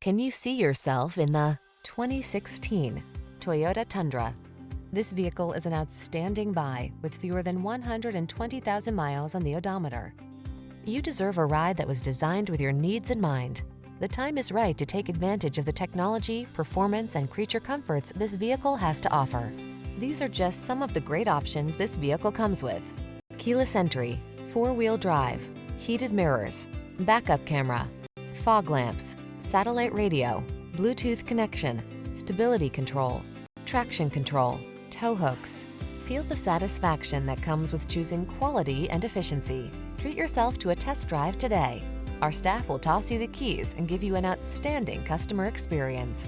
Can you see yourself in the 2016 Toyota Tundra? This vehicle is an outstanding buy with fewer than 120,000 miles on the odometer. You deserve a ride that was designed with your needs in mind. The time is right to take advantage of the technology, performance, and creature comforts this vehicle has to offer. These are just some of the great options this vehicle comes with: keyless entry, four-wheel drive, heated mirrors, backup camera, fog lamps, satellite radio, Bluetooth connection, stability control, traction control, tow hooks. Feel the satisfaction that comes with choosing quality and efficiency. Treat yourself to a test drive today. Our staff will toss you the keys and give you an outstanding customer experience.